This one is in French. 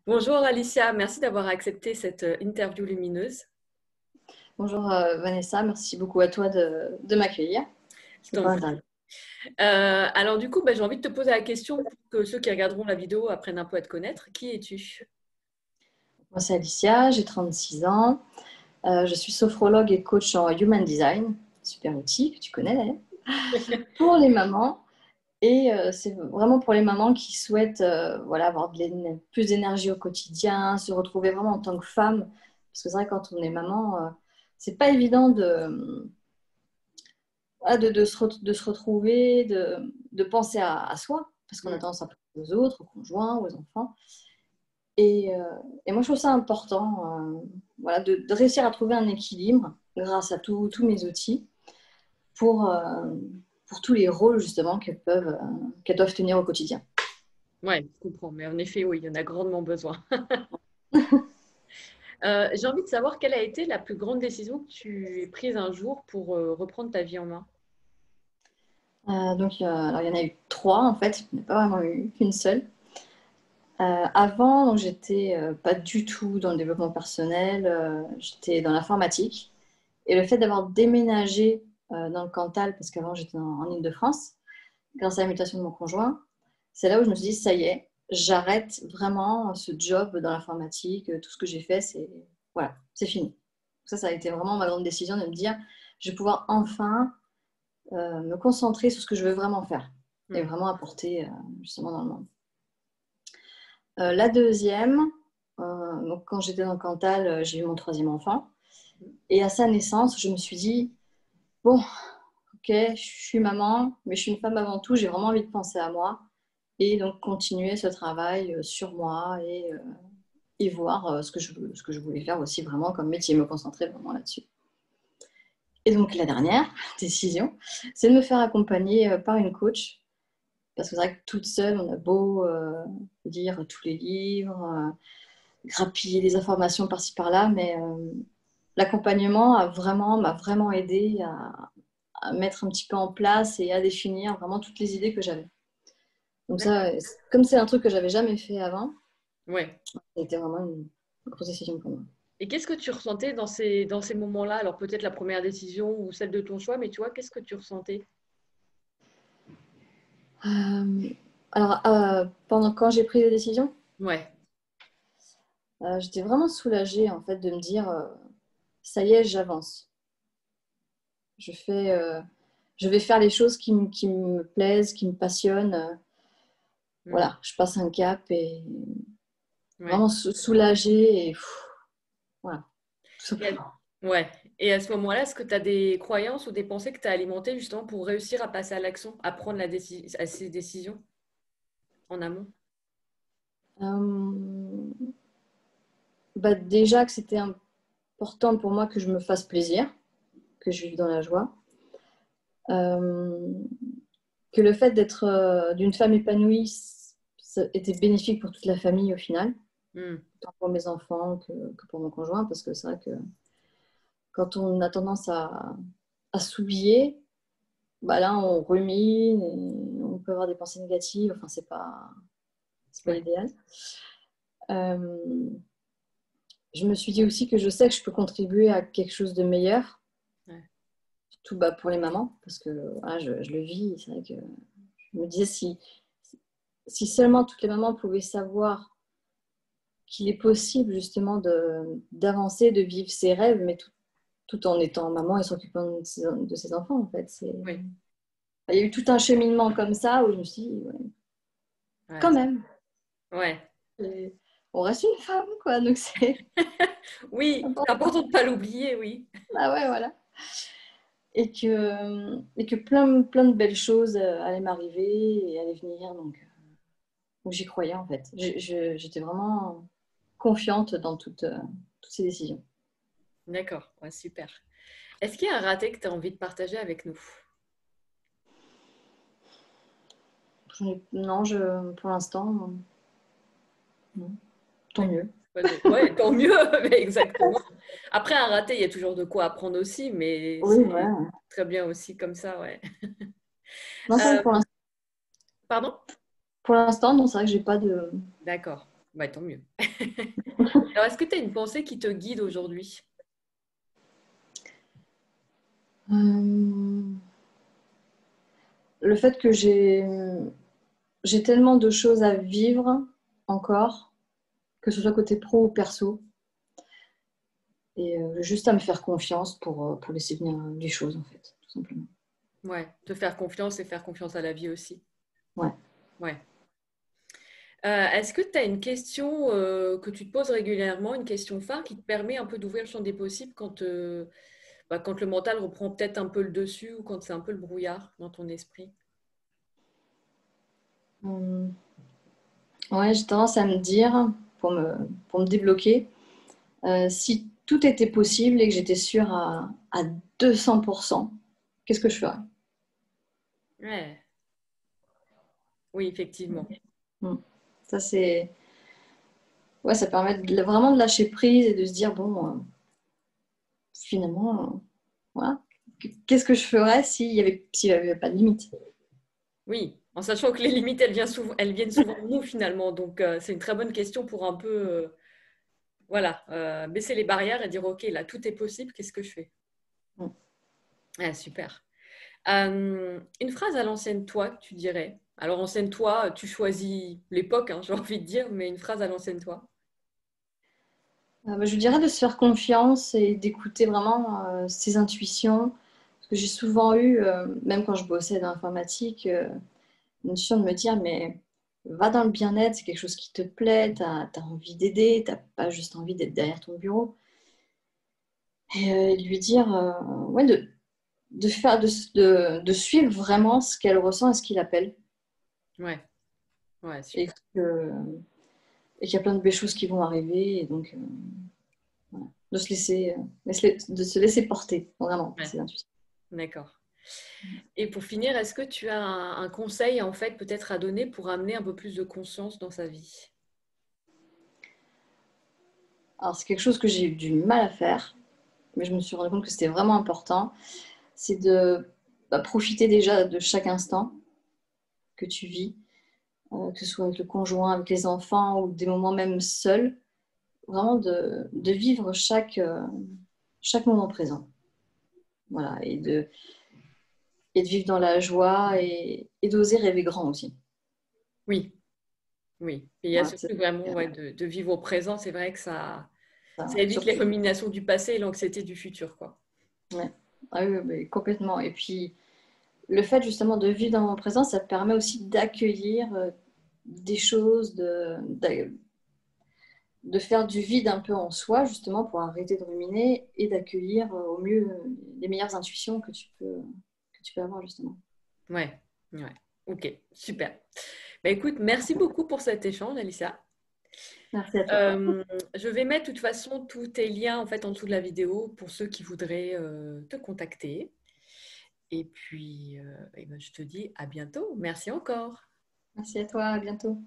Bonjour Alicia, merci d'avoir accepté cette interview lumineuse. Bonjour Vanessa, merci beaucoup à toi de m'accueillir. Je C'est t'en pas prie. intéressant. Alors du coup, j'ai envie de te poser la question pour que ceux qui regarderont la vidéo apprennent un peu à te connaître. Qui es-tu? Moi, c'est Alicia, j'ai 36 ans. Je suis sophrologue et coach en Human Design, super outil que tu connais d'ailleurs, pour les mamans. Et c'est vraiment pour les mamans qui souhaitent voilà, avoir plus d'énergie au quotidien, se retrouver vraiment en tant que femme. Parce que c'est vrai, quand on est maman, c'est pas évident de se retrouver, de penser à soi, parce qu'on a Hmm. tendance à penser aux autres, aux conjoints, aux enfants. Et moi, je trouve ça important voilà, de réussir à trouver un équilibre grâce à tous mes outils pour, euh, pour tous les rôles justement qu'elles doivent tenir au quotidien. Ouais, je comprends, mais en effet, oui, il y en a grandement besoin. J'ai envie de savoir quelle a été la plus grande décision que tu aies prise un jour pour reprendre ta vie en main. Alors, il y en a eu trois en fait, il n'y en a pas vraiment eu qu'une seule. Avant, donc, j'étais pas du tout dans le développement personnel, j'étais dans l'informatique. Et le fait d'avoir déménagé dans le Cantal, parce qu'avant j'étais en Île-de-France, grâce à l'invitation de mon conjoint, c'est là où je me suis dit, ça y est, j'arrête vraiment ce job dans l'informatique, tout ce que j'ai fait, voilà, c'est fini. Ça a été vraiment ma grande décision de me dire, je vais pouvoir enfin me concentrer sur ce que je veux vraiment faire et Hmm. vraiment apporter justement dans le monde. La deuxième, donc quand j'étais dans le Cantal, j'ai eu mon troisième enfant. Et à sa naissance, je me suis dit, bon, ok, je suis maman, mais je suis une femme avant tout, j'ai vraiment envie de penser à moi. Et donc continuer ce travail sur moi et voir ce que je voulais faire aussi vraiment comme métier, me concentrer vraiment là-dessus. Et donc la dernière décision, c'est de me faire accompagner par une coach, parce que c'est vrai que toute seule, on a beau lire tous les livres, grappiller des informations par-ci par-là, mais l'accompagnement m'a vraiment aidé à mettre un petit peu en place et à définir vraiment toutes les idées que j'avais. Donc D'accord. ça, comme c'est un truc que j'avais jamais fait avant, Ouais. c'était vraiment une grosse décision pour moi. Et qu'est-ce que tu ressentais dans ces moments-là? Alors peut-être la première décision ou celle de ton choix, mais tu vois, qu'est-ce que tu ressentais? Euh, Pendant quand j'ai pris les décisions, Ouais. j'étais vraiment soulagée en fait de me dire ça y est, j'avance. Je fais, je vais faire les choses qui me plaisent, qui me passionnent. Hmm. Voilà, je passe un cap et Ouais. vraiment soulagée et voilà, tout Et à, simplement. ouais. Et à ce moment-là, est-ce que tu as des croyances ou des pensées que tu as alimentées justement pour réussir à passer à l'action, à prendre à ces décisions en amont? Euh, Bah, déjà que c'était important pour moi que je me fasse plaisir, que je vive dans la joie. Euh, que le fait d'être d'une femme épanouie, ça était bénéfique pour toute la famille au final, Hmm. tant pour mes enfants que pour mon conjoint, parce que c'est vrai que quand on a tendance à s'oublier, bah là on rumine, et on peut avoir des pensées négatives, enfin c'est pas Ouais. l'idéal. Euh, je me suis dit aussi que je sais que je peux contribuer à quelque chose de meilleur, Ouais. surtout bah, pour les mamans, parce que voilà, je le vis, c'est vrai que je me disais si seulement toutes les mamans pouvaient savoir qu'il est possible justement d'avancer, de vivre ses rêves, mais tout en étant maman et s'occupant de ses enfants, en fait. Oui. Il y a eu tout un cheminement comme ça où je me suis dit, ouais, Ouais. quand même, Ouais. on reste une femme, quoi, donc c'est Oui, c'est important. important de ne pas l'oublier, oui. Ah ouais, voilà. Et que plein de belles choses allaient m'arriver et allaient venir, donc j'y croyais, en fait. J'étais vraiment confiante dans toutes ces décisions. D'accord, ouais, super. Est-ce qu'il y a un raté que tu as envie de partager avec nous? Non, pour l'instant, non. Tant D'accord. mieux. Ouais, tant mieux, mais exactement. Après, un raté, il y a toujours de quoi apprendre aussi, mais Oui, c'est voilà. très bien aussi comme ça, ouais. Non, c'est vrai que Euh, Pardon? pour l'instant, non, c'est vrai que j'ai pas de. D'accord. Bah, tant mieux. Alors, est-ce que tu as une pensée qui te guide aujourd'hui? Euh, le fait que j'ai tellement de choses à vivre encore, que ce soit côté pro ou perso, et juste à me faire confiance pour laisser venir les choses, en fait, tout simplement. Ouais, te faire confiance et faire confiance à la vie aussi. Ouais. Ouais. Est-ce que tu as une question que tu te poses régulièrement, une question phare qui te permet un peu d'ouvrir le champ des possibles quand le mental reprend peut-être un peu le dessus ou quand c'est un peu le brouillard dans ton esprit? Euh, ouais, j'ai tendance à me dire, pour me débloquer, si tout était possible et que j'étais sûre à 200%, qu'est-ce que je ferais? Ouais, oui, effectivement. Mm. Ça, c'est... Ouais, ça permet vraiment de lâcher prise et de se dire, bon, finalement, voilà. Qu'est-ce que je ferais s'il y avait pas de limite? Oui, en sachant que les limites, elles viennent souvent de nous finalement. Donc, c'est une très bonne question pour un peu, voilà, baisser les barrières et dire, OK, là, tout est possible, qu'est-ce que je fais? Mm. Ah, super. Une phrase à l'ancienne toi que tu dirais. Alors, ancienne toi, tu choisis l'époque, hein, j'ai envie de dire, mais une phrase à l'ancienne toi. Bah, je dirais de se faire confiance et d'écouter vraiment ses intuitions. Parce que j'ai souvent eu, même quand je bossais dans l'informatique, une notion de me dire, mais va dans le bien-être, c'est quelque chose qui te plaît, tu as envie d'aider, tu n'as pas juste envie d'être derrière ton bureau. Et lui dire, ouais, de faire, de suivre vraiment ce qu'elle ressent et ce qu'il appelle. Ouais, ouais, Et super. et qu'il y a plein de belles choses qui vont arriver. Et donc, voilà. De se laisser, de se laisser porter, vraiment, par Ouais, ses intuitions. d'accord. Et pour finir, est-ce que tu as un conseil, en fait, peut-être à donner pour amener un peu plus de conscience dans sa vie? Alors, c'est quelque chose que j'ai eu du mal à faire, mais je me suis rendu compte que c'était vraiment important. C'est de profiter déjà de chaque instant que tu vis, que ce soit avec le conjoint, avec les enfants ou des moments même seuls. Vraiment de vivre chaque moment présent. Voilà, et de vivre dans la joie et d'oser rêver grand aussi. Oui, oui. Et il y a Voilà, ce c'est truc vraiment ouais, de vivre au présent. C'est vrai que ça ça, évite les surtout. ruminations du passé et l'anxiété du futur, quoi. Ouais. Ah oui, oui, complètement. Et puis, le fait justement de vivre dans le moment présent, ça permet aussi d'accueillir des choses, de faire du vide un peu en soi, justement, pour arrêter de ruminer et d'accueillir au mieux les meilleures intuitions que tu peux avoir, justement. Ouais, ouais. Ok, super. Bah, écoute, merci beaucoup pour cet échange, Alicia. Merci à toi. Euh, je vais mettre de toute façon tous tes liens en fait en dessous de la vidéo pour ceux qui voudraient te contacter. Et puis, eh ben, je te dis à bientôt. Merci encore. Merci à toi, à bientôt.